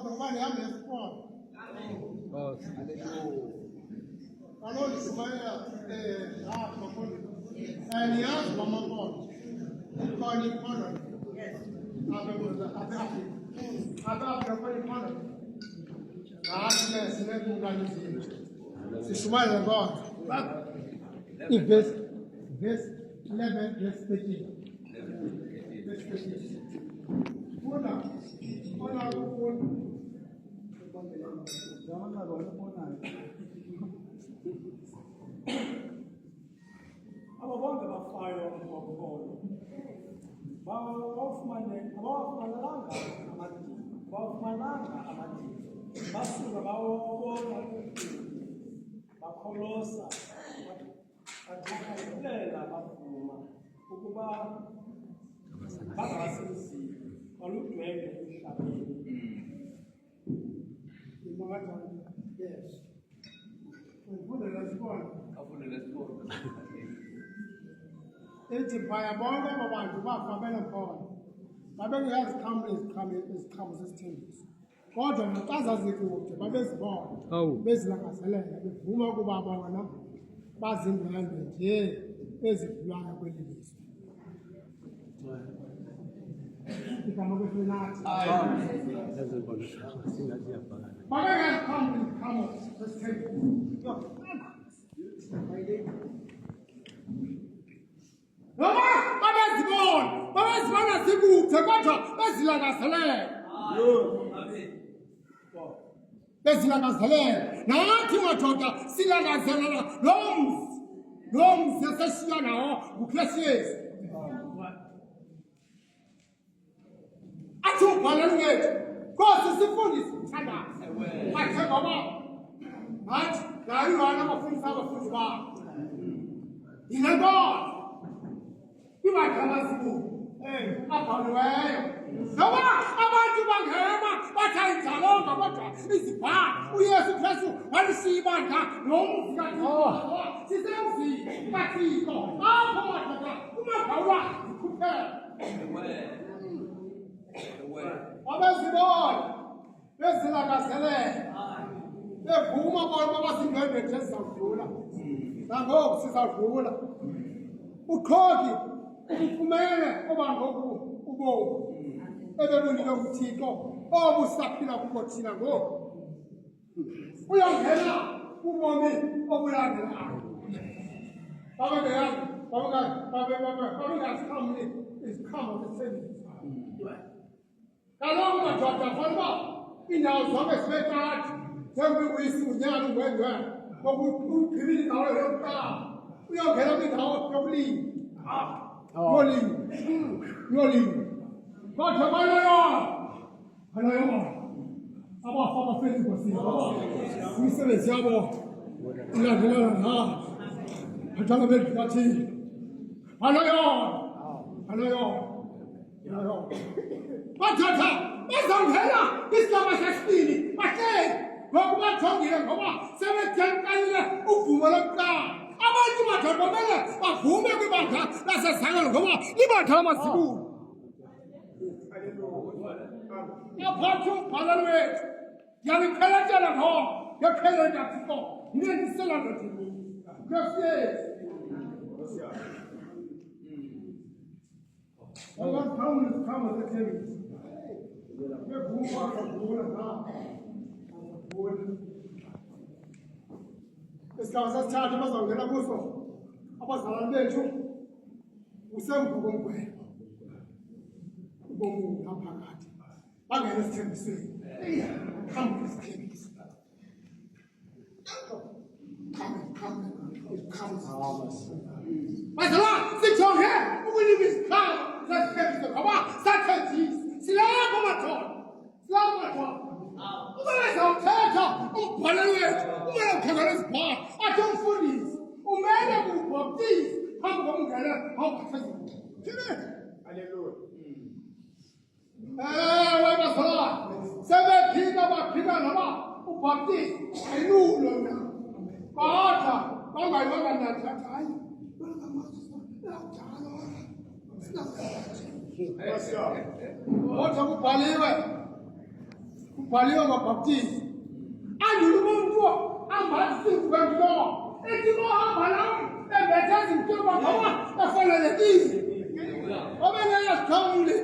kodwa kuba nihambe esikolo. Kaloku sibayela apha khona. Niyazi kwamakolo. Ukhona ikhona. Apha khona ikhona. Sishumayela God. Verse 11, verse 13. Ababonke bafayo ngokholo bawafumananga amadini basuka bawobona bakholosa bathakazelela bavuma ukuba bangabasemzini baludwendwe emhlabeni. Yes. Ethi phaya bonke aba bantu bafa benekhona babengeyaziqhamu sesithembiso kodwa naxa zazikude babezibona bezilangazelela bevuma ukuba bona bazindwendwe nje ezidlulayo kweli lizwe. Igama kwefenathi babengeyaziqhamu sesithembiso noma babezibona zikude kodwa bezilangazelela nathi madoda silangazelela lo mzi eseshiya nawo nguKristu Yesu. Athi ubhalelo wethu Nkosi sifundise uthandaze athe ngoba nathi nayo yona abafundisa abafundi bakho yile Nkosi ibagama zikhulu abhaliweyo noma abantu bangema bathi ayinjalonga kodwa izibhalo uYesu Kristu walishiya ibandla nomzi kaThixo sisemzini kaThixo apho madoda umagawula zikhuphela abezibona bezilangazelela bevuma bona bazindwendwe nje zizadlula nangoku sizadlula uqhoki ufumene obangoku ubomi ebebunike uThixo obusaphila kubo thina ngoku uyongena ubomi obulandelayo babengaziqhamuli iziqhamo zesithembiso. Kaloku madoda fanuba iindawo zonke zibekade njengoba uyisibunyana ungwendwe ngokugqibile indawo yokuqala uyongena kwindawo yokulima yolimo kodwa banayo abafa abafeli nkosini imisebenzi yabo ilandelana nayo bathana bedlulathile banayo bathatha bezongena isigaba sesibili bahleli ngoku bajongile ngoba sebethenkalile uvumo lokuqala. Abantu madoda kumele bavume kwibandla lasezangelo ngoba libandla lamazibulu. Aphathe umbhalelo wethu ndiyaliqheletela ngoko ngekheleta Thixo ndiye ndiselanda thini Nkosi Yesu. Abaqhamuki iziqhamo zethembiso bevuma bakavula isigaba sesithathu bazawungena kuso abazalwane bethu usemva komgwebo ubomi ngaphakathi bangena esithembisweni phambi kwesithembiso bazalwane sijonge ukulima iziqhamo zesithembiso ngoba sathethisa silapho madoda umeleza uthetha umbhalelo wethu umele ukhangela izibhalo athi umfundisi umele kubhaptize phambi komngena awubhathezile. Haleluya. Ewe bazalwane sebephika baphika noma ubhaptize ayinulo na kodwa bangayibanga nathatha hayi kodwa kubhaliwe ubhaliwe ngabaptisti andulumuntu amasikwemlo etimo hamba lawo ebethe izinto ngoba efanelekile obeneyasikhawule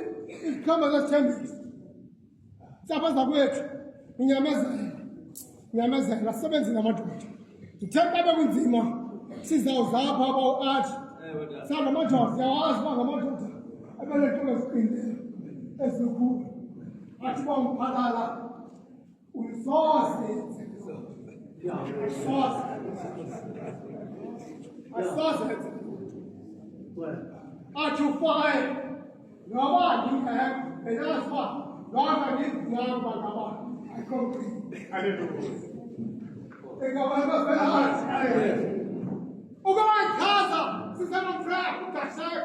isikhamba sesithembiso sabaza kwethu inyamezela sebenzi namadoda ndithemba bekunzima sizawuzapha abawu-athi sangamadoda siyawazi uba ngamadoda ebelentulo eziqinileyo ezikhulu athi uba umphalala uyisoze ayisoze athi ufaye noba ndingekho benazi uba noba ndizingamba ngabantu ukawachaza sisemamfraya ugasheyo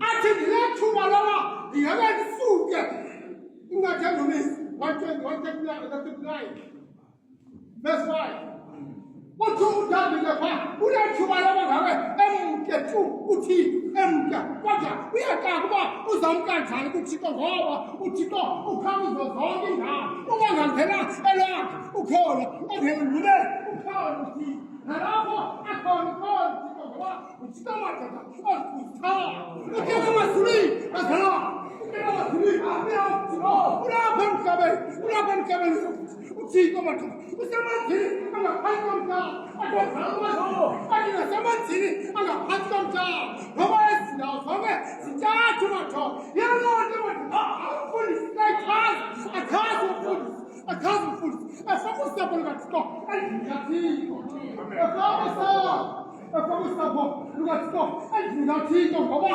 athi ndilethuba loba ndingeke ndisuke ingathembumisi 139 verse 5 uthi uDavide phaa unethuba loba ngawe emke tu uthixo emke kodwa uyaqala uba uzamka njani kuthixo ngoba uthixo ukhamuzo zonke indawo ungangangena elakhe ukhola ongena lule ukhola uthixo nalapho akhona ukhola uthixo ngoba uthixo madoda ozikuzithala ukela emazulwini azala ukela emazulwini ulapha emhlabeni uthixo madoda usemanzini angaphansi komhlaba athi nasemanzini angaphansi komhlaba ngoba ezi ndawo zonke zintathu madoda yalonto madoda umfundisi akhazi umfundisi efaka usapho lukathixo endlini kathixo efaka usapho lukathixo endlini kathixo ngoba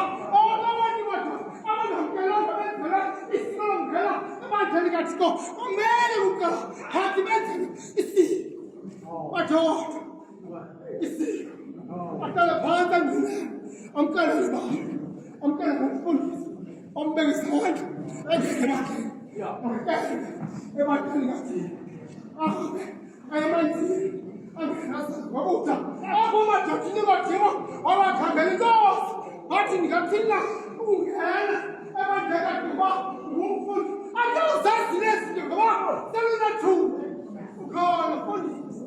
abantu madoda abangamkelanga benzela isiko lomngela ebandleni kathixo kumele kuqala hathi benzele isiko madoda isiko aqale phansi angcina amkelele baba amkelele umfundisi ombeke isandla engene ebandleni kathixo ahambe ayemanzini angenasazwakuta apho madodini kodimo abakhangela inkosi athi ndingathina ungena ebandleni kathixo umfundi ake uzazile ezinto ngoba selunethuba ukhona mfundisi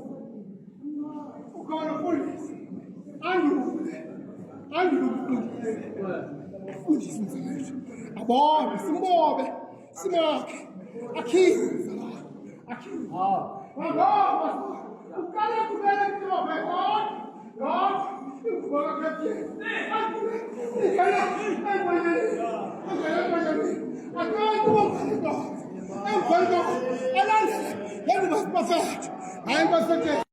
andule umfundisi mfowethu abone simbobe simakhe akhiwe ngoba ukale kumele kuyobe kodwa ukuboka kepye Hayi